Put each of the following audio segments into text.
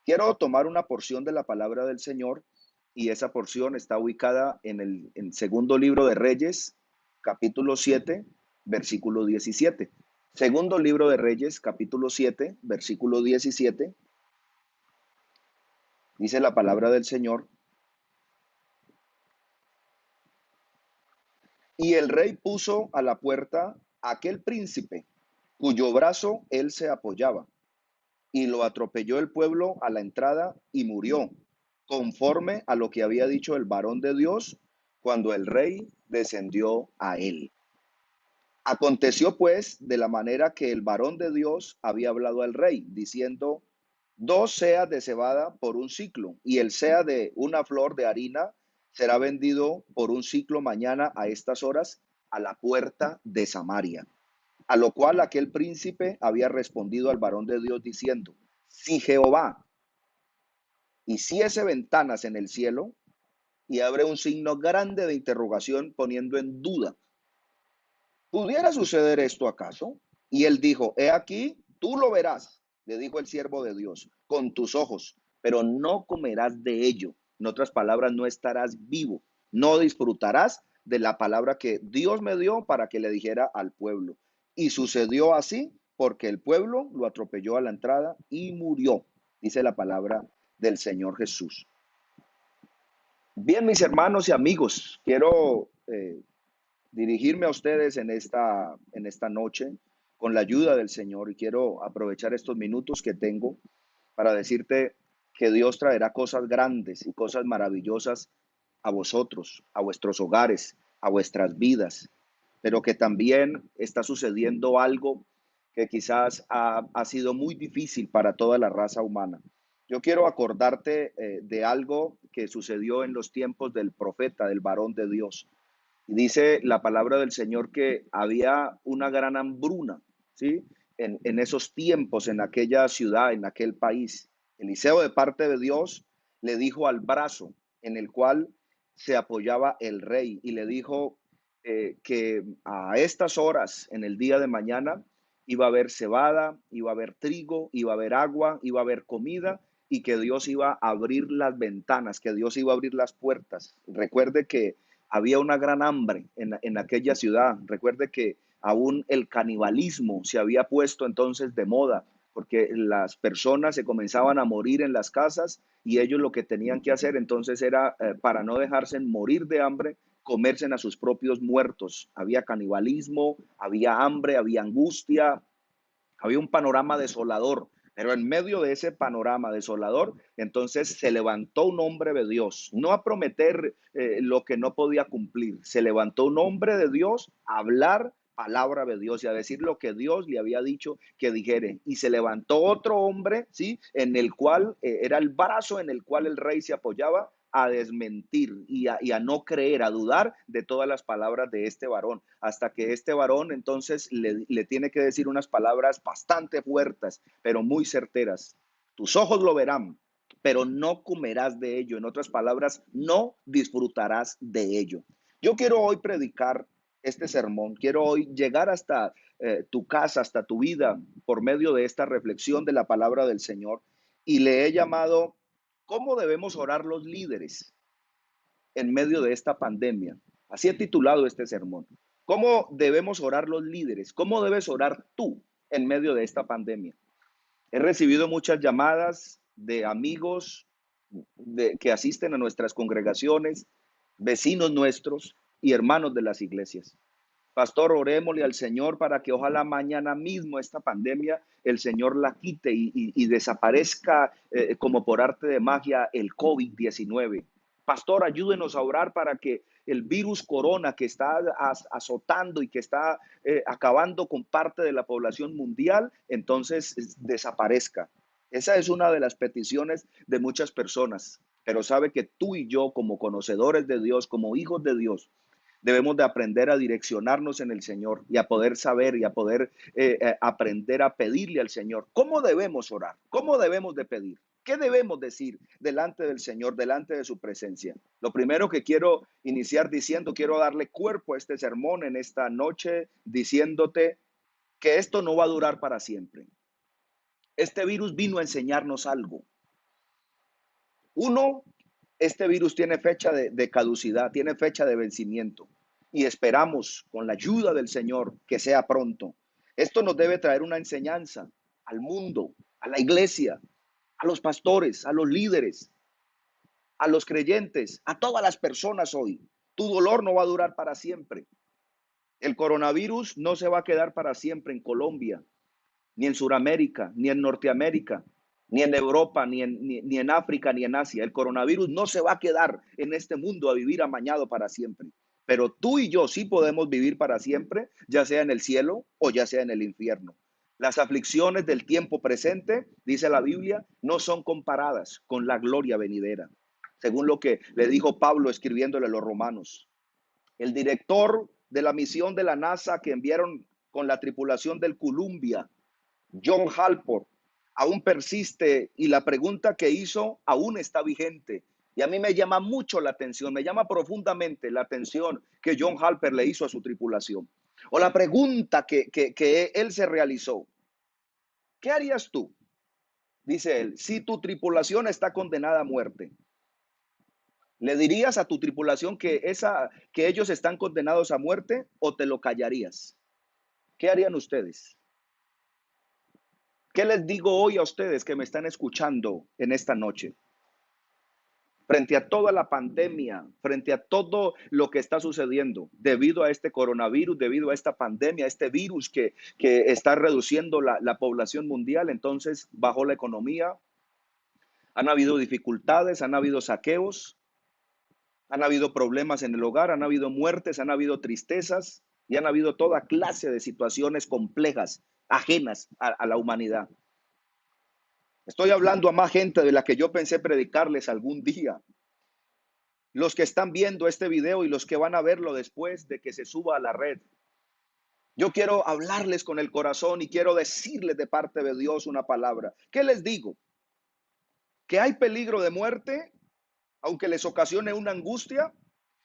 Quiero tomar una porción de la palabra del Señor y esa porción está ubicada en segundo libro de Reyes, capítulo 7, versículo 17. Segundo libro de Reyes, capítulo 7, versículo 17, dice la palabra del Señor: y el rey puso a la puerta a aquel príncipe, cuyo brazo él se apoyaba, y lo atropelló el pueblo a la entrada y murió, conforme a lo que había dicho el varón de Dios cuando el rey descendió a él. Aconteció pues de la manera que el varón de Dios había hablado al rey, diciendo: dos seas de cebada por un ciclo, y el sea de una flor de harina será vendido por un ciclo mañana a estas horas a la puerta de Samaria. A lo cual aquel príncipe había respondido al varón de Dios diciendo: si Jehová hiciese ventanas en el cielo, y abre un signo grande de interrogación poniendo en duda, ¿pudiera suceder esto acaso? Y él dijo: he aquí, tú lo verás, le dijo el siervo de Dios, con tus ojos, pero no comerás de ello. En otras palabras, no estarás vivo, no disfrutarás de la palabra que Dios me dio para que le dijera al pueblo. Y sucedió así porque el pueblo lo atropelló a la entrada y murió, dice la palabra del Señor Jesús. Bien, mis hermanos y amigos, quiero dirigirme a ustedes en esta noche con la ayuda del Señor, y quiero aprovechar estos minutos que tengo para decirte que Dios traerá cosas grandes y cosas maravillosas a vosotros, a vuestros hogares, a vuestras vidas, pero que también está sucediendo algo que quizás ha sido muy difícil para toda la raza humana. Yo quiero acordarte de algo que sucedió en los tiempos del profeta, del varón de Dios. Y dice la palabra del Señor que había una gran hambruna, ¿sí? En esos tiempos, en aquella ciudad, en aquel país. Eliseo, de parte de Dios, le dijo al brazo en el cual se apoyaba el rey, y le dijo que a estas horas, en el día de mañana, iba a haber cebada, iba a haber trigo, iba a haber agua, iba a haber comida, y que Dios iba a abrir las ventanas, que Dios iba a abrir las puertas. Recuerde que había una gran hambre en aquella ciudad. Recuerde que aún el canibalismo se había puesto entonces de moda, porque las personas se comenzaban a morir en las casas, y ellos lo que tenían que hacer entonces era, para no dejarse morir de hambre, comerse a sus propios muertos. Había canibalismo, había hambre, había angustia, había un panorama desolador. Pero en medio de ese panorama desolador, entonces se levantó un hombre de Dios, no a prometer lo que no podía cumplir. Se levantó un hombre de Dios a hablar palabra de Dios y a decir lo que Dios le había dicho que dijere. Y se levantó otro hombre, ¿sí? En el cual era el brazo en el cual el rey se apoyaba, a desmentir y a no creer, a dudar de todas las palabras de este varón, hasta que este varón entonces le tiene que decir unas palabras bastante fuertes, pero muy certeras. Tus ojos lo verán, pero no comerás de ello. En otras palabras, no disfrutarás de ello. Yo quiero hoy predicar este sermón, quiero hoy llegar hasta tu casa, hasta tu vida, por medio de esta reflexión de la palabra del Señor, y le he llamado: ¿cómo debemos orar los líderes en medio de esta pandemia? Así he titulado este sermón. ¿Cómo debemos orar los líderes? ¿Cómo debes orar tú en medio de esta pandemia? He recibido muchas llamadas de amigos que asisten a nuestras congregaciones, vecinos nuestros y hermanos de las iglesias. Pastor, orémosle al Señor para que ojalá mañana mismo esta pandemia el Señor la quite y desaparezca como por arte de magia el COVID-19. Pastor, ayúdenos a orar para que el virus corona que está azotando y que está acabando con parte de la población mundial, entonces desaparezca. Esa es una de las peticiones de muchas personas, pero sabe que tú y yo, como conocedores de Dios, como hijos de Dios, debemos de aprender a direccionarnos en el Señor y a poder saber y a poder aprender a pedirle al Señor. ¿Cómo debemos orar? ¿Cómo debemos de pedir? ¿Qué debemos decir delante del Señor, delante de su presencia? Lo primero que quiero iniciar diciendo, quiero darle cuerpo a este sermón en esta noche, diciéndote que esto no va a durar para siempre. Este virus vino a enseñarnos algo. Uno, este virus tiene fecha de caducidad, tiene fecha de vencimiento y esperamos con la ayuda del Señor que sea pronto. Esto nos debe traer una enseñanza al mundo, a la iglesia, a los pastores, a los líderes, a los creyentes, a todas las personas hoy. Tu dolor no va a durar para siempre. El coronavirus no se va a quedar para siempre en Colombia, ni en Sudamérica, ni en Norteamérica, ni en Europa, ni en África, ni en Asia. El coronavirus no se va a quedar en este mundo a vivir amañado para siempre. Pero tú y yo sí podemos vivir para siempre, ya sea en el cielo o ya sea en el infierno. Las aflicciones del tiempo presente, dice la Biblia, no son comparadas con la gloria venidera, según lo que le dijo Pablo escribiéndole a los romanos. El director de la misión de la NASA que enviaron con la tripulación del Columbia, John Halport, aún persiste y la pregunta que hizo aún está vigente. Y a mí me llama mucho la atención, me llama profundamente la atención que John Halpert le hizo a su tripulación. O la pregunta que él se realizó. ¿Qué harías tú? Dice él, si tu tripulación está condenada a muerte. ¿Le dirías a tu tripulación que ellos están condenados a muerte o te lo callarías? ¿Qué harían ustedes? ¿Qué les digo hoy a ustedes que me están escuchando en esta noche? Frente a toda la pandemia, frente a todo lo que está sucediendo debido a este coronavirus, debido a esta pandemia, este virus que está reduciendo la población mundial, entonces bajó la economía, han habido dificultades, han habido saqueos, han habido problemas en el hogar, han habido muertes, han habido tristezas y han habido toda clase de situaciones complejas, ajenas a la humanidad. Estoy hablando a más gente de la que yo pensé predicarles algún día. Los que están viendo este video y los que van a verlo después de que se suba a la red. Yo quiero hablarles con el corazón y quiero decirles de parte de Dios una palabra. ¿Qué les digo? ¿Que hay peligro de muerte, aunque les ocasione una angustia?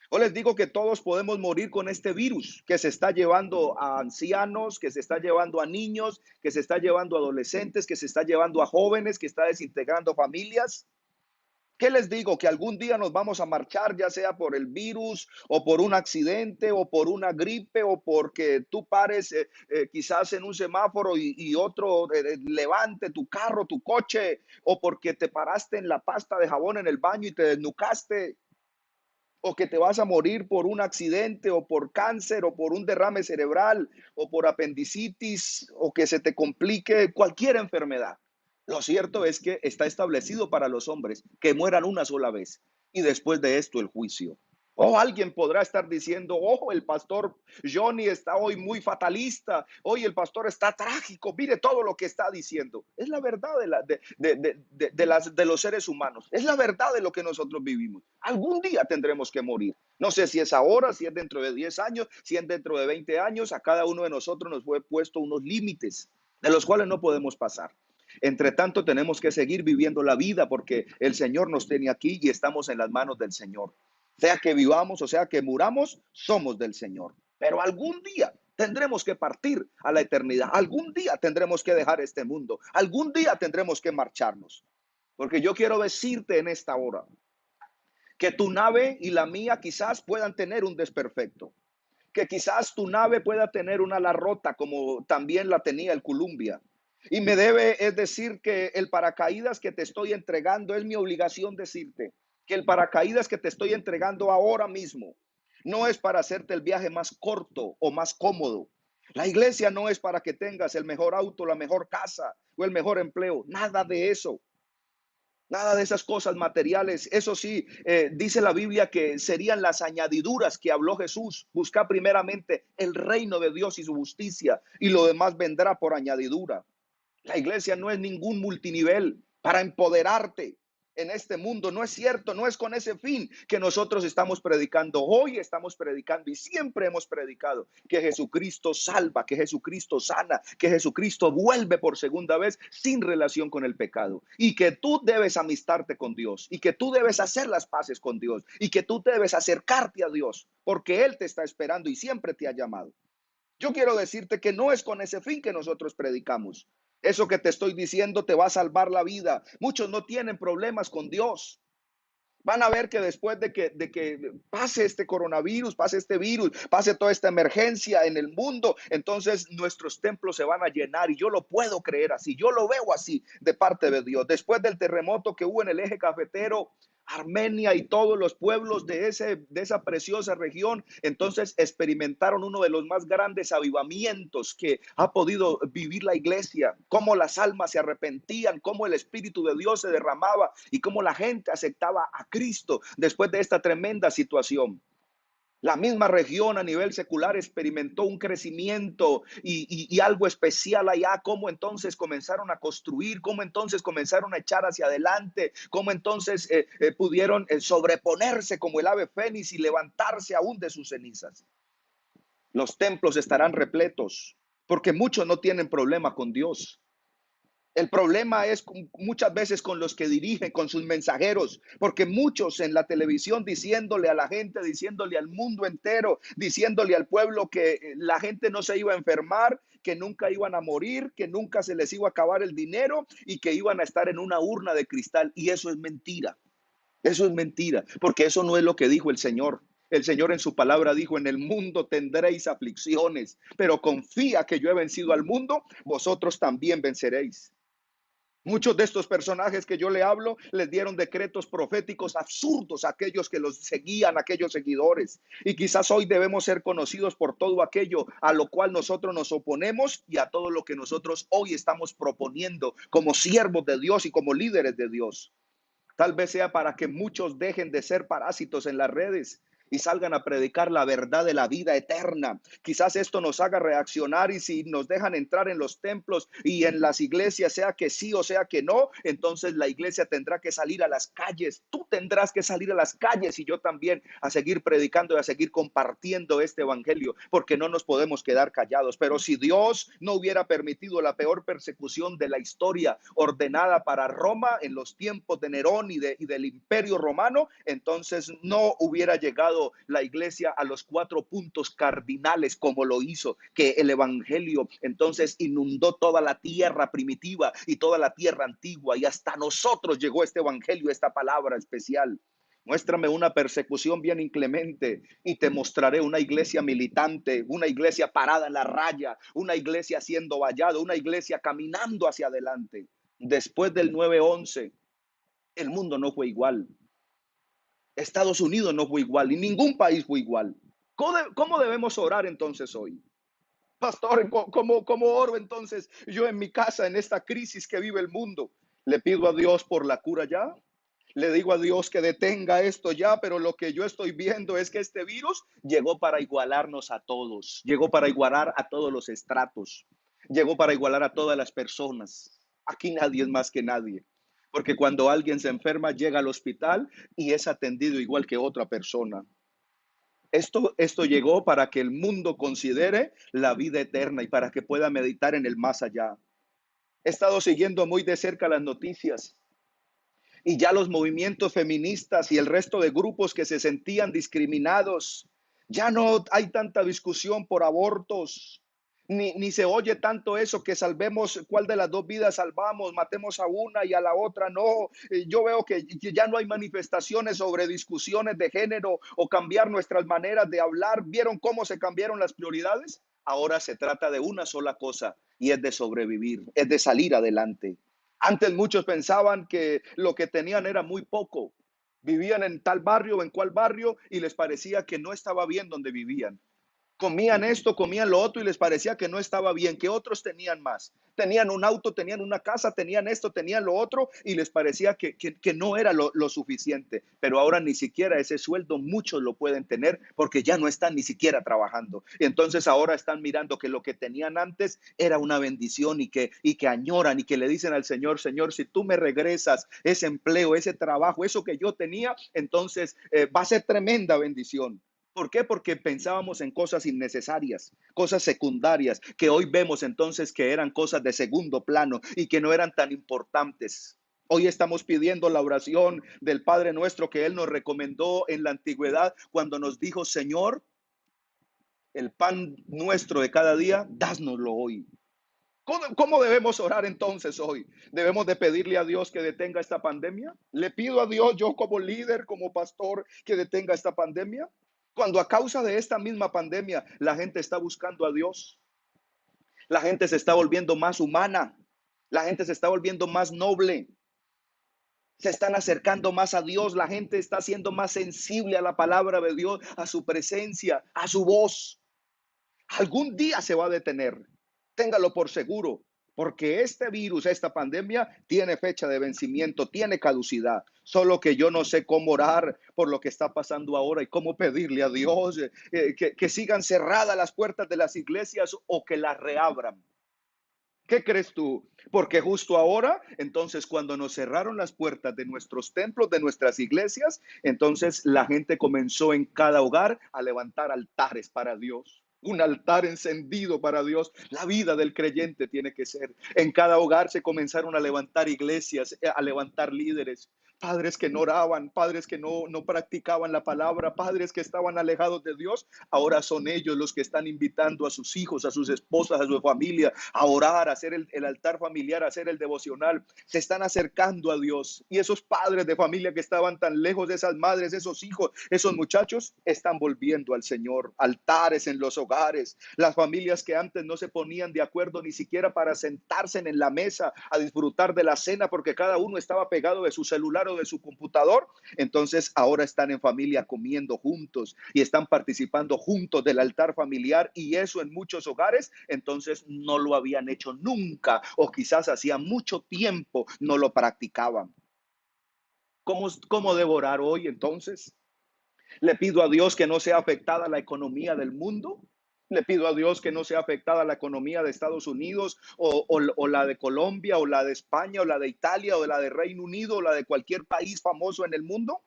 O les digo que todos podemos morir con este virus que se está llevando a ancianos, que se está llevando a niños, que se está llevando a adolescentes, que se está llevando a jóvenes, que está desintegrando familias. ¿Qué les digo? Que algún día nos vamos a marchar, ya sea por el virus o por un accidente o por una gripe o porque tú pares quizás en un semáforo y otro levante tu carro, tu coche, o porque te paraste en la pasta de jabón en el baño y te desnucaste, o que te vas a morir por un accidente o por cáncer o por un derrame cerebral o por apendicitis o que se te complique cualquier enfermedad. Lo cierto es que está establecido para los hombres que mueran una sola vez y después de esto el juicio. O alguien podrá estar diciendo, ojo, el pastor Johnny está hoy muy fatalista, hoy el pastor está trágico, mire todo lo que está diciendo. Es la verdad de los seres humanos, es la verdad de lo que nosotros vivimos. Algún día tendremos que morir. No sé si es ahora, si es dentro de 10 años, si es dentro de 20 años, a cada uno de nosotros nos fue puesto unos límites de los cuales no podemos pasar. Entre tanto, tenemos que seguir viviendo la vida porque el Señor nos tiene aquí y estamos en las manos del Señor. Sea que vivamos o sea que muramos, somos del Señor. Pero algún día tendremos que partir a la eternidad. Algún día tendremos que dejar este mundo. Algún día tendremos que marcharnos. Porque yo quiero decirte en esta hora que tu nave y la mía quizás puedan tener un desperfecto. Que quizás tu nave pueda tener una ala rota como también la tenía el Columbia. Y me debe es decir que el paracaídas que te estoy entregando, es mi obligación decirte que el paracaídas que te estoy entregando ahora mismo no es para hacerte el viaje más corto o más cómodo. La iglesia no es para que tengas el mejor auto, la mejor casa o el mejor empleo. Nada de eso. Nada de esas cosas materiales. Eso sí, dice la Biblia que serían las añadiduras que habló Jesús. Busca primeramente el reino de Dios y su justicia y lo demás vendrá por añadidura. La iglesia no es ningún multinivel para empoderarte en este mundo. No es cierto, no es con ese fin que nosotros estamos predicando. Hoy estamos predicando y siempre hemos predicado que Jesucristo salva, que Jesucristo sana, que Jesucristo vuelve por segunda vez sin relación con el pecado. Y que tú debes amistarte con Dios y que tú debes hacer las paces con Dios y que tú debes acercarte a Dios porque Él te está esperando y siempre te ha llamado. Yo quiero decirte que no es con ese fin que nosotros predicamos. Eso que te estoy diciendo te va a salvar la vida. Muchos no tienen problemas con Dios. Van a ver que después de que pase este coronavirus, pase este virus, pase toda esta emergencia en el mundo, entonces nuestros templos se van a llenar y yo lo puedo creer así, yo lo veo así de parte de Dios. Después del terremoto que hubo en el eje cafetero, Armenia y todos los pueblos de esa preciosa región, entonces experimentaron uno de los más grandes avivamientos que ha podido vivir la iglesia, cómo las almas se arrepentían, cómo el Espíritu de Dios se derramaba y cómo la gente aceptaba a Cristo después de esta tremenda situación. La misma región a nivel secular experimentó un crecimiento y algo especial allá, cómo entonces comenzaron a construir, cómo entonces comenzaron a echar hacia adelante, cómo entonces pudieron sobreponerse como el ave fénix y levantarse aún de sus cenizas. Los templos estarán repletos porque muchos no tienen problema con Dios. El problema es muchas veces con los que dirigen, con sus mensajeros, porque muchos en la televisión diciéndole a la gente, diciéndole al mundo entero, diciéndole al pueblo que la gente no se iba a enfermar, que nunca iban a morir, que nunca se les iba a acabar el dinero y que iban a estar en una urna de cristal. Y eso es mentira. Eso es mentira, porque eso no es lo que dijo el Señor. El Señor en su palabra dijo, en el mundo tendréis aflicciones, pero confía que yo he vencido al mundo, vosotros también venceréis. Muchos de estos personajes que yo le hablo les dieron decretos proféticos absurdos a aquellos que los seguían, a aquellos seguidores. Y quizás hoy debemos ser conocidos por todo aquello a lo cual nosotros nos oponemos y a todo lo que nosotros hoy estamos proponiendo como siervos de Dios y como líderes de Dios. Tal vez sea para que muchos dejen de ser parásitos en las redes y salgan a predicar la verdad de la vida eterna. Quizás esto nos haga reaccionar y si nos dejan entrar en los templos y en las iglesias, sea que sí o sea que no, entonces la iglesia tendrá que salir a las calles. Tú tendrás que salir a las calles y yo también a seguir predicando y a seguir compartiendo este evangelio, porque no nos podemos quedar callados. Pero si Dios no hubiera permitido la peor persecución de la historia ordenada para Roma en los tiempos de Nerón y del Imperio Romano, entonces no hubiera llegado la iglesia a los 4 puntos cardinales como lo hizo, que el evangelio entonces inundó toda la tierra primitiva y toda la tierra antigua y hasta nosotros llegó este evangelio, esta palabra especial. Muéstrame una persecución bien inclemente y te mostraré una iglesia militante, una iglesia parada en la raya, una iglesia siendo vallado, una iglesia caminando hacia adelante. Después del 9/11, el mundo no fue igual. Estados Unidos no fue igual y ningún país fue igual. ¿Cómo debemos orar entonces hoy? Pastor, ¿cómo oro entonces yo en mi casa en esta crisis que vive el mundo? Le pido a Dios por la cura ya. Le digo a Dios que detenga esto ya, pero lo que yo estoy viendo es que este virus llegó para igualarnos a todos, llegó para igualar a todos los estratos, llegó para igualar a todas las personas. Aquí nadie es más que nadie. Porque cuando alguien se enferma, llega al hospital y es atendido igual que otra persona. Esto llegó para que el mundo considere la vida eterna y para que pueda meditar en el más allá. He estado siguiendo muy de cerca las noticias y ya los movimientos feministas y el resto de grupos que se sentían discriminados, ya no hay tanta discusión por abortos, ni se oye tanto eso que salvemos, cuál de las dos vidas salvamos, matemos a una y a la otra no. Yo veo que ya no hay manifestaciones sobre discusiones de género o cambiar nuestras maneras de hablar. ¿Vieron cómo se cambiaron las prioridades? Ahora se trata de una sola cosa y es de sobrevivir, es de salir adelante. Antes muchos pensaban que lo que tenían era muy poco. Vivían en tal barrio o en cual barrio y les parecía que no estaba bien donde vivían. Comían esto, comían lo otro y les parecía que no estaba bien, que otros tenían más. Tenían un auto, tenían una casa, tenían esto, tenían lo otro y les parecía que no era lo suficiente. Pero ahora ni siquiera ese sueldo muchos lo pueden tener porque ya no están ni siquiera trabajando. Y entonces ahora están mirando que lo que tenían antes era una bendición y que añoran y que le dicen al Señor, Señor, si tú me regresas ese empleo, ese trabajo, eso que yo tenía, entonces va a ser tremenda bendición. ¿Por qué? Porque pensábamos en cosas innecesarias, cosas secundarias, que hoy vemos entonces que eran cosas de segundo plano y que no eran tan importantes. Hoy estamos pidiendo la oración del Padre nuestro que Él nos recomendó en la antigüedad cuando nos dijo, Señor, el pan nuestro de cada día, dásnoslo hoy. ¿Cómo debemos orar entonces hoy? ¿Debemos de pedirle a Dios que detenga esta pandemia? ¿Le pido a Dios yo como líder, como pastor, que detenga esta pandemia? Cuando a causa de esta misma pandemia la gente está buscando a Dios, la gente se está volviendo más humana, la gente se está volviendo más noble, se están acercando más a Dios, la gente está siendo más sensible a la palabra de Dios, a su presencia, a su voz. Algún día se va a detener, téngalo por seguro, porque este virus, esta pandemia, tiene fecha de vencimiento, tiene caducidad. Solo que yo no sé cómo orar por lo que está pasando ahora y cómo pedirle a Dios que sigan cerradas las puertas de las iglesias o que las reabran. ¿Qué crees tú? Porque justo ahora, entonces, cuando nos cerraron las puertas de nuestros templos, de nuestras iglesias, entonces la gente comenzó en cada hogar a levantar altares para Dios. Un altar encendido para Dios. La vida del creyente tiene que ser. En cada hogar se comenzaron a levantar iglesias, a levantar líderes. Padres que no oraban, padres que no practicaban la palabra, padres que estaban alejados de Dios. Ahora son ellos los que están invitando a sus hijos, a sus esposas, a su familia a orar, a hacer el altar familiar, a hacer el devocional. Se están acercando a Dios. Y esos padres de familia que estaban tan lejos de esas madres, esos hijos, esos muchachos, están volviendo al Señor. Altares en los hogares. Las familias que antes no se ponían de acuerdo ni siquiera para sentarse en la mesa a disfrutar de la cena porque cada uno estaba pegado de su celular o de su computador. Entonces ahora están en familia comiendo juntos y están participando juntos del altar familiar, y eso en muchos hogares entonces no lo habían hecho nunca o quizás hacía mucho tiempo no lo practicaban. ¿Cómo debo orar hoy entonces? Le pido a Dios que no sea afectada la economía del mundo. Le pido a Dios que no sea afectada la economía de Estados Unidos o la de Colombia o la de España o la de Italia o la de Reino Unido o la de cualquier país famoso en el mundo.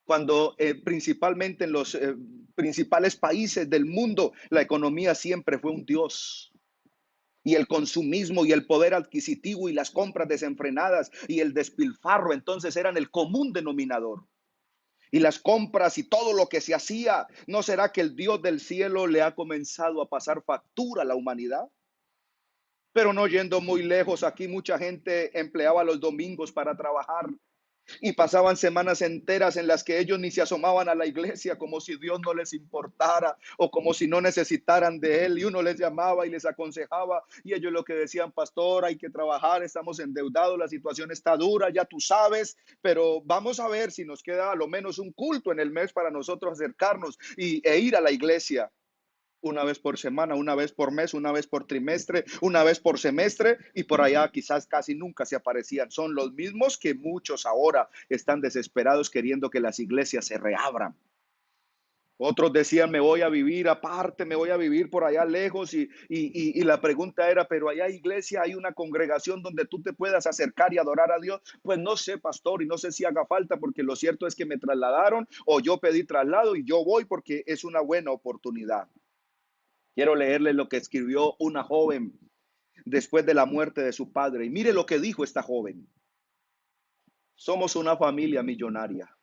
Cuando principalmente en los principales países del mundo la economía siempre fue un Dios. Y el consumismo y el poder adquisitivo y las compras desenfrenadas y el despilfarro entonces eran el común denominador. Y las compras y todo lo que se hacía, ¿no será que el Dios del cielo le ha comenzado a pasar factura a la humanidad? Pero no yendo muy lejos, aquí mucha gente empleaba los domingos para trabajar y pasaban semanas enteras en las que ellos ni se asomaban a la iglesia, como si Dios no les importara o como si no necesitaran de Él. Y uno les llamaba y les aconsejaba y ellos lo que decían: pastor, hay que trabajar, estamos endeudados, la situación está dura, ya tú sabes, pero vamos a ver si nos queda a lo menos un culto en el mes para nosotros acercarnos e ir a la iglesia. Una vez por semana, una vez por mes, una vez por trimestre, una vez por semestre, y por allá quizás casi nunca se aparecían. Son los mismos que muchos ahora están desesperados queriendo que las iglesias se reabran. Otros decían: me voy a vivir aparte, me voy a vivir por allá lejos, y la pregunta era: pero allá hay iglesia, hay una congregación donde tú te puedas acercar y adorar a Dios. Pues no sé, pastor, y no sé si haga falta, porque lo cierto es que me trasladaron o yo pedí traslado y yo voy porque es una buena oportunidad. Quiero leerle lo que escribió una joven después de la muerte de su padre. Y mire lo que dijo esta joven: somos una familia millonaria,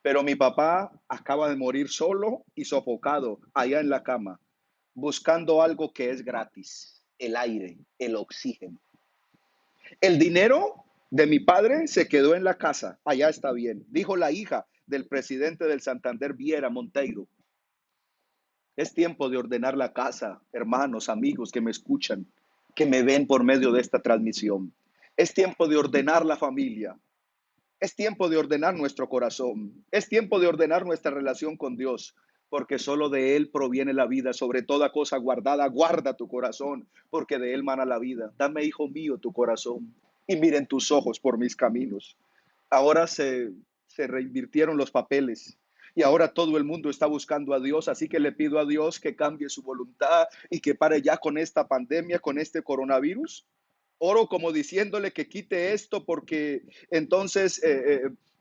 pero mi papá acaba de morir solo y sofocado allá en la cama, buscando algo que es gratis: el aire, el oxígeno. El dinero de mi padre se quedó en la casa, allá está bien, dijo la hija del presidente del Santander, Viera Monteiro. Es tiempo de ordenar la casa, hermanos, amigos que me escuchan, que me ven por medio de esta transmisión. Es tiempo de ordenar la familia. Es tiempo de ordenar nuestro corazón. Es tiempo de ordenar nuestra relación con Dios, porque solo de Él proviene la vida. Sobre toda cosa guardada, guarda tu corazón, porque de Él mana la vida. Dame, hijo mío, tu corazón, y miren tus ojos por mis caminos. Ahora se reinvirtieron los papeles y ahora todo el mundo está buscando a Dios, así que le pido a Dios que cambie su voluntad y que pare ya con esta pandemia, con este coronavirus. Oro como diciéndole que quite esto, porque entonces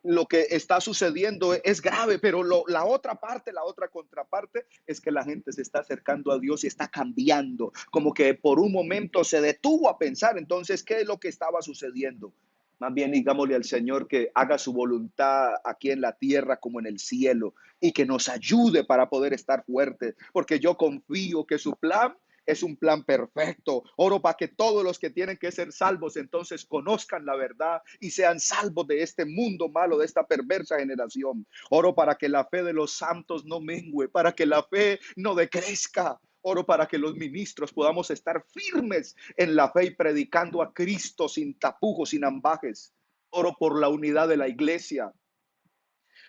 lo que está sucediendo es grave, pero la otra parte, la otra contraparte es que la gente se está acercando a Dios y está cambiando, como que por un momento se detuvo a pensar entonces qué es lo que estaba sucediendo. Más bien digámosle al Señor que haga su voluntad aquí en la tierra como en el cielo, y que nos ayude para poder estar fuertes, porque yo confío que su plan es un plan perfecto. Oro para que todos los que tienen que ser salvos entonces conozcan la verdad y sean salvos de este mundo malo, de esta perversa generación. Oro para que la fe de los santos no mengüe, para que la fe no decrezca. Oro para que los ministros podamos estar firmes en la fe y predicando a Cristo sin tapujos, sin ambajes. Oro por la unidad de la iglesia,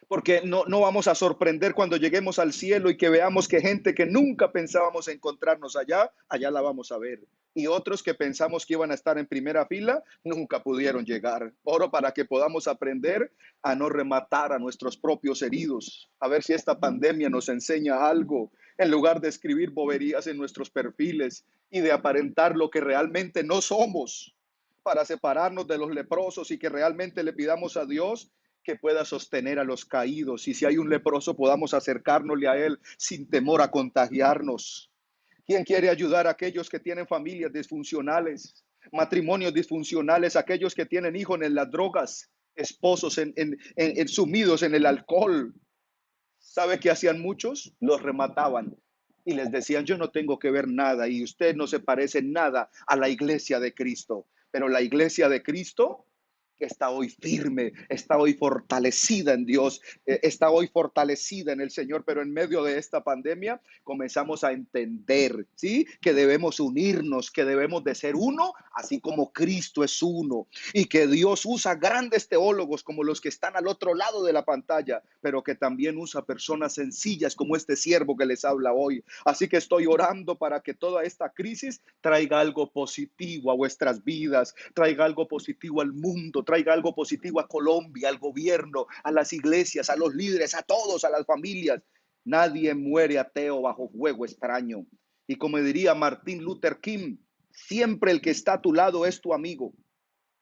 porque no vamos a sorprender cuando lleguemos al cielo y que veamos que gente que nunca pensábamos encontrarnos allá la vamos a ver. Y otros que pensamos que iban a estar en primera fila, nunca pudieron llegar. Oro para que podamos aprender a no rematar a nuestros propios heridos, a ver si esta pandemia nos enseña algo, en lugar de escribir boberías en nuestros perfiles y de aparentar lo que realmente no somos, para separarnos de los leprosos y que realmente le pidamos a Dios que pueda sostener a los caídos, y si hay un leproso podamos acercárnosle a él sin temor a contagiarnos. ¿Quién quiere ayudar a aquellos que tienen familias disfuncionales, matrimonios disfuncionales, aquellos que tienen hijos en las drogas, esposos sumidos en el alcohol? ¿Sabe qué hacían muchos? Los remataban y les decían, yo no tengo que ver nada y usted no se parece en nada a la iglesia de Cristo. Pero la iglesia de Cristo está hoy firme, está hoy fortalecida en Dios, está hoy fortalecida en el Señor, pero en medio de esta pandemia comenzamos a entender, ¿sí? Que debemos unirnos, que debemos de ser uno, así como Cristo es uno, y que Dios usa grandes teólogos como los que están al otro lado de la pantalla, pero que también usa personas sencillas como este siervo que les habla hoy. Así que estoy orando para que toda esta crisis traiga algo positivo a vuestras vidas, traiga algo positivo al mundo, traiga algo positivo a Colombia, al gobierno, a las iglesias, a los líderes, a todos, a las familias. Nadie muere ateo bajo fuego extraño. Y como diría Martin Luther King, siempre el que está a tu lado es tu amigo.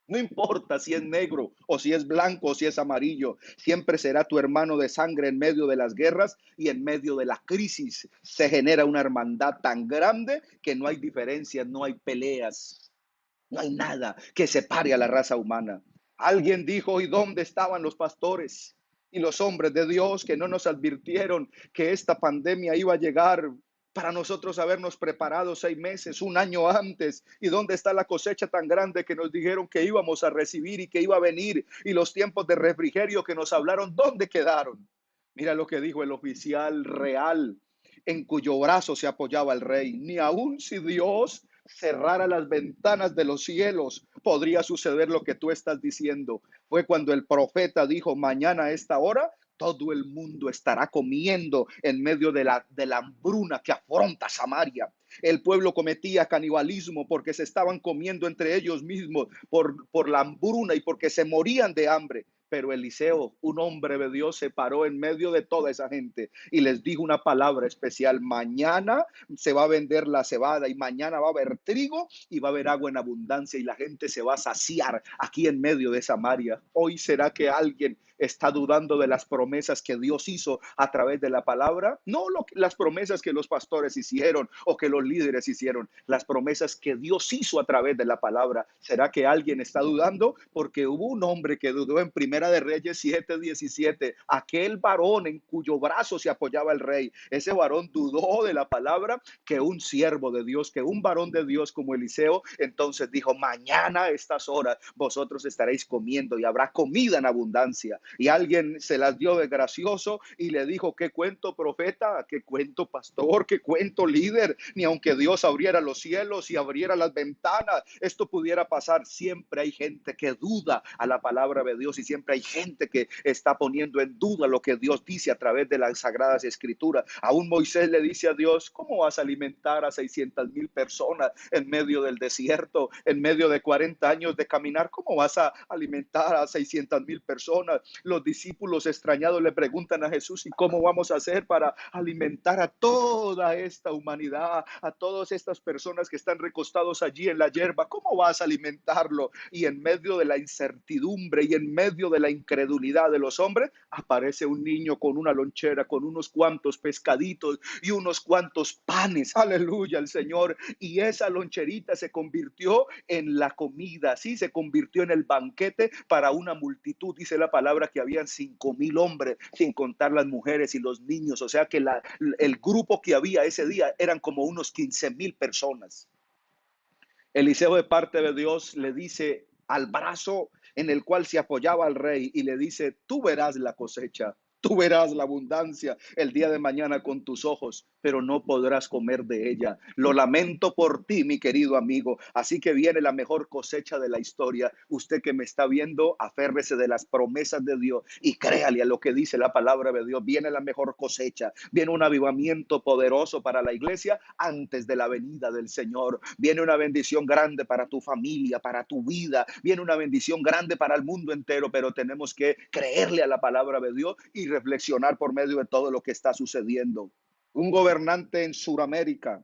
No importa si es negro o si es blanco o si es amarillo, siempre será tu hermano de sangre en medio de las guerras y en medio de la crisis. Se genera una hermandad tan grande que no hay diferencias, no hay peleas, no hay nada que separe a la raza humana. Alguien dijo, ¿y dónde estaban los pastores y los hombres de Dios que no nos advirtieron que esta pandemia iba a llegar para nosotros habernos preparado 6 meses, un año antes? ¿Y dónde está la cosecha tan grande que nos dijeron que íbamos a recibir y que iba a venir? Y los tiempos de refrigerio que nos hablaron, ¿dónde quedaron? Mira lo que dijo el oficial real en cuyo brazo se apoyaba el rey. Ni aun si Dios cerrara las ventanas de los cielos, podría suceder lo que tú estás diciendo. Fue cuando el profeta dijo, mañana a esta hora todo el mundo estará comiendo en medio de la hambruna que afronta Samaria. El pueblo cometía canibalismo porque se estaban comiendo entre ellos mismos por la hambruna y porque se morían de hambre. Pero Eliseo, un hombre de Dios, se paró en medio de toda esa gente y les dijo una palabra especial. Mañana se va a vender la cebada y mañana va a haber trigo y va a haber agua en abundancia y la gente se va a saciar aquí en medio de Samaria. Hoy será que alguien está dudando de las promesas que Dios hizo a través de la palabra, no las promesas que los pastores hicieron o que los líderes hicieron, las promesas que Dios hizo a través de la palabra. ¿Será que alguien está dudando? Porque hubo un hombre que dudó en Primera de Reyes 7:17, aquel varón en cuyo brazo se apoyaba el rey. Ese varón dudó de la palabra que un siervo de Dios, que un varón de Dios como Eliseo, entonces dijo, mañana a estas horas vosotros estaréis comiendo y habrá comida en abundancia. Y alguien se las dio de gracioso y le dijo, ¿qué cuento profeta? ¿Qué cuento pastor? ¿Qué cuento líder? Ni aunque Dios abriera los cielos y abriera las ventanas, esto pudiera pasar. Siempre hay gente que duda a la palabra de Dios y siempre hay gente que está poniendo en duda lo que Dios dice a través de las sagradas escrituras. Aún Moisés le dice a Dios, ¿cómo vas a alimentar a 600,000 personas en medio del desierto, en medio de 40 años de caminar? ¿Cómo vas a alimentar a 600,000 personas? Los discípulos extrañados le preguntan a Jesús, ¿y cómo vamos a hacer para alimentar a toda esta humanidad, a todas estas personas que están recostados allí en la hierba? ¿Cómo vas a alimentarlo? Y en medio de la incertidumbre y en medio de la incredulidad de los hombres, aparece un niño con una lonchera, con unos cuantos pescaditos y unos cuantos panes. Aleluya al Señor. Y esa loncherita se convirtió en la comida, sí, se convirtió en el banquete para una multitud. Dice la palabra palabra que habían 5,000 hombres, sin contar las mujeres y los niños. O sea que el grupo que había ese día eran como unos 15,000 personas. Eliseo, de parte de Dios, le dice al brazo en el cual se apoyaba al rey y le dice: tú verás la cosecha, tú verás la abundancia el día de mañana con tus ojos, pero no podrás comer de ella. Lo lamento por ti, mi querido amigo. Así que viene la mejor cosecha de la historia. Usted que me está viendo, aférrese de las promesas de Dios y créale a lo que dice la palabra de Dios. Viene la mejor cosecha, viene un avivamiento poderoso para la iglesia antes de la venida del Señor. Viene una bendición grande para tu familia, para tu vida. Viene una bendición grande para el mundo entero, pero tenemos que creerle a la palabra de Dios y reflexionar por medio de todo lo que está sucediendo. Un gobernante en Sudamérica,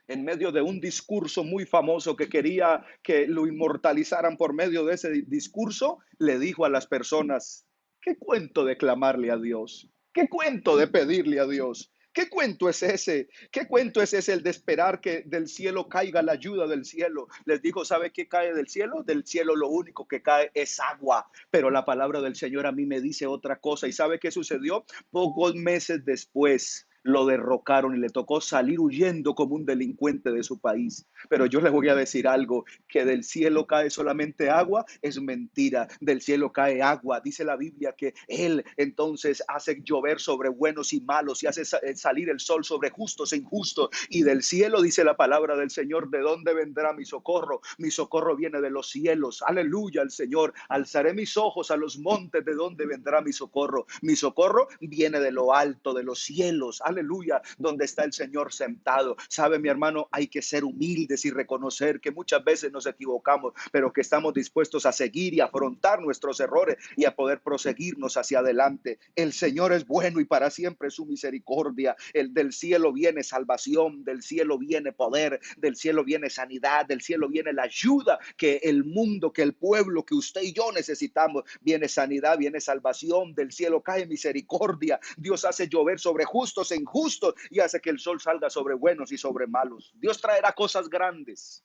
en medio de un discurso muy famoso que quería que lo inmortalizaran por medio de ese discurso, le dijo a las personas: ¿qué cuento de clamarle a Dios? ¿Qué cuento de pedirle a Dios? ¿Qué cuento es ese? ¿Qué cuento es ese, el de esperar que del cielo caiga la ayuda del cielo? Les dijo: ¿sabe qué cae del cielo? Del cielo lo único que cae es agua. Pero la palabra del Señor a mí me dice otra cosa. ¿Y sabe qué sucedió? Pocos meses después lo derrocaron y le tocó salir huyendo como un delincuente de su país. Pero yo le voy a decir algo: que del cielo cae solamente agua es mentira. Del cielo cae agua. Dice la Biblia que Él entonces hace llover sobre buenos y malos y hace salir el sol sobre justos e injustos. Y del cielo, dice la palabra del Señor, ¿de dónde vendrá mi socorro? Mi socorro viene de los cielos. Aleluya al Señor. Alzaré mis ojos a los montes, ¿de dónde vendrá mi socorro? Mi socorro viene de lo alto, de los cielos. Aleluya, donde está el Señor sentado. Sabe, mi hermano, hay que ser humildes y reconocer que muchas veces nos equivocamos, pero que estamos dispuestos a seguir y afrontar nuestros errores y a poder proseguirnos hacia adelante. El Señor es bueno y para siempre su misericordia. Del cielo viene salvación, del cielo viene poder, del cielo viene sanidad, del cielo viene la ayuda que el mundo, que el pueblo, que usted y yo necesitamos. Viene sanidad, viene salvación, del cielo cae misericordia. Dios hace llover sobre justos e injustos y hace que el sol salga sobre buenos y sobre malos. Dios traerá cosas grandes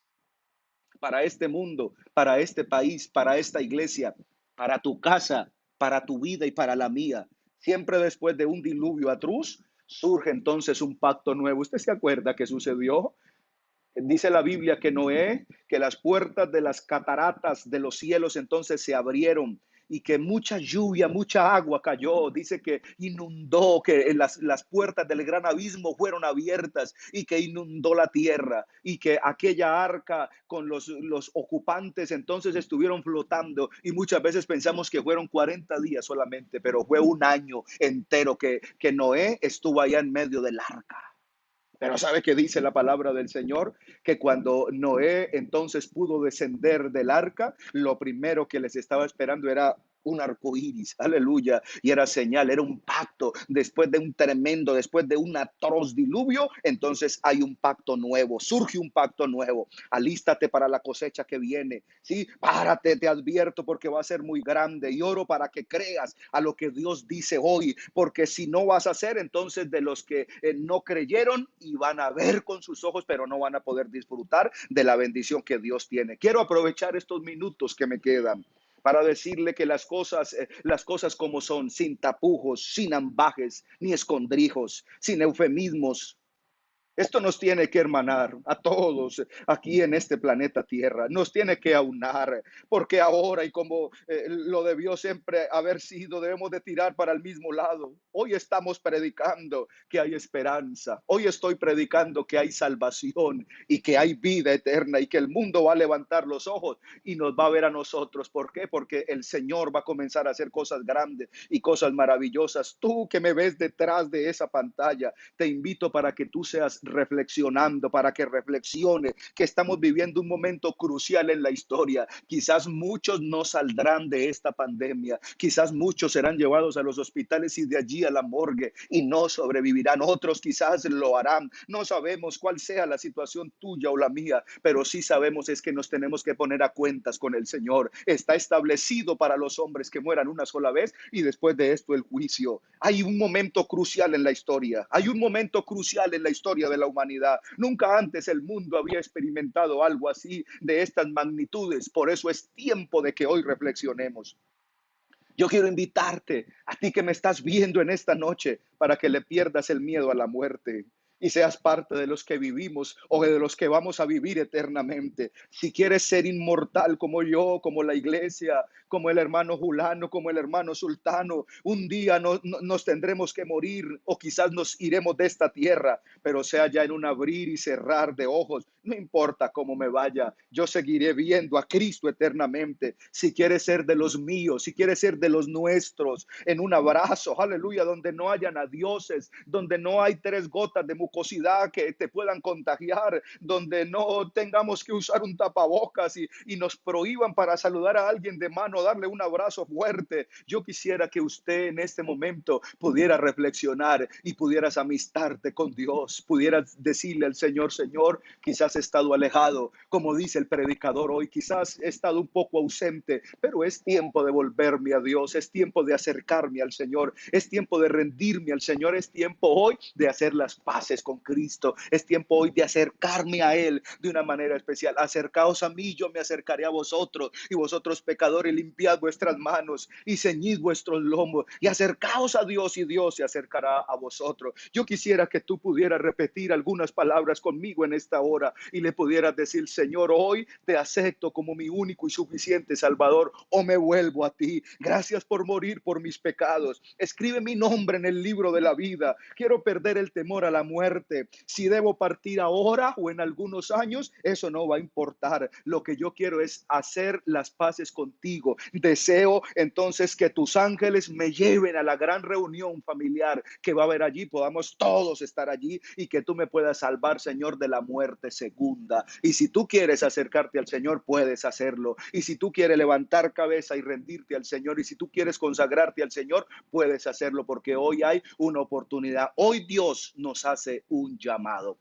para este mundo, para este país, para esta iglesia, para tu casa, para tu vida y para la mía. Siempre después de un diluvio atroz, surge entonces un pacto nuevo. ¿Usted se acuerda que sucedió? Dice la Biblia que Noé, que las puertas de las cataratas de los cielos entonces se abrieron y que mucha lluvia, mucha agua cayó. Dice que inundó, que las puertas del gran abismo fueron abiertas y que inundó la tierra y que aquella arca con los ocupantes entonces estuvieron flotando. Y muchas veces pensamos que fueron 40 días solamente, pero fue un año entero que Noé estuvo allá en medio del arca. Pero ¿sabe qué dice la palabra del Señor? Que cuando Noé entonces pudo descender del arca, lo primero que les estaba esperando era un arco iris, aleluya, y era señal, era un pacto. Después de un tremendo, después de un atroz diluvio, entonces hay un pacto nuevo, surge un pacto nuevo. Alístate para la cosecha que viene, ¿sí? Párate, te advierto, porque va a ser muy grande y oro para que creas a lo que Dios dice hoy, porque si no vas a ser entonces de los que no creyeron y van a ver con sus ojos, pero no van a poder disfrutar de la bendición que Dios tiene. Quiero aprovechar estos minutos que me quedan para decirle que las cosas como son, sin tapujos, sin ambajes, ni escondrijos, sin eufemismos. Esto nos tiene que hermanar a todos aquí en este planeta Tierra, nos tiene que aunar, porque ahora y como lo debió siempre haber sido, debemos de tirar para el mismo lado. Hoy estamos predicando que hay esperanza, hoy estoy predicando que hay salvación y que hay vida eterna y que el mundo va a levantar los ojos y nos va a ver a nosotros. ¿Por qué? Porque el Señor va a comenzar a hacer cosas grandes y cosas maravillosas. Tú que me ves detrás de esa pantalla, te invito para que tú seas reflexionando, para que reflexione que estamos viviendo un momento crucial en la historia. Quizás muchos no saldrán de esta pandemia, quizás muchos serán llevados a los hospitales y de allí a la morgue y no sobrevivirán. Otros quizás lo harán. No sabemos cuál sea la situación tuya o la mía, pero sí sabemos es que nos tenemos que poner a cuentas con el Señor. Está establecido para los hombres que mueran una sola vez y después de esto el juicio. Hay un momento crucial en la historia, hay un momento crucial en la historia de la humanidad. Nunca antes el mundo había experimentado algo así de estas magnitudes. Por eso es tiempo de que hoy reflexionemos. Yo quiero invitarte a ti que me estás viendo en esta noche para que le pierdas el miedo a la muerte y seas parte de los que vivimos o de los que vamos a vivir eternamente. Si quieres ser inmortal como yo, como la iglesia, como el hermano Julano, como el hermano Sultano, un día nos tendremos que morir o quizás nos iremos de esta tierra, pero sea ya en un abrir y cerrar de ojos. No importa cómo me vaya, yo seguiré viendo a Cristo eternamente. Si quieres ser de los míos, si quieres ser de los nuestros, en un abrazo, aleluya, donde no hayan adioses, donde no hay 3 gotas de mucosidad que te puedan contagiar, donde no tengamos que usar un tapabocas y nos prohíban para saludar a alguien de mano, darle un abrazo fuerte. Yo quisiera que usted en este momento pudiera reflexionar y pudieras amistarte con Dios, pudieras decirle al Señor, Señor, quizás he estado alejado, como dice el predicador hoy, quizás he estado un poco ausente, pero es tiempo de volverme a Dios, es tiempo de acercarme al Señor, es tiempo de rendirme al Señor, es tiempo hoy de hacer las paces con Cristo, es tiempo hoy de acercarme a Él de una manera especial. Acercaos a mí, yo me acercaré a vosotros, y vosotros pecadores limpiad vuestras manos y ceñid vuestros lomos y acercaos a Dios y Dios se acercará a vosotros. Yo quisiera que tú pudieras repetir algunas palabras conmigo en esta hora y le pudieras decir, Señor, hoy te acepto como mi único y suficiente Salvador, o me vuelvo a ti. Gracias por morir por mis pecados. Escribe mi nombre en el libro de la vida. Quiero perder el temor a la muerte. Si debo partir ahora o en algunos años, eso no va a importar. Lo que yo quiero es hacer las paces contigo. Deseo entonces que tus ángeles me lleven a la gran reunión familiar que va a haber allí, podamos todos estar allí y que tú me puedas salvar, Señor, de la muerte segunda. Y si tú quieres acercarte al Señor, puedes hacerlo. Y si tú quieres levantar cabeza y rendirte al Señor, y si tú quieres consagrarte al Señor, puedes hacerlo, porque hoy hay una oportunidad. Hoy Dios nos hace un llamado.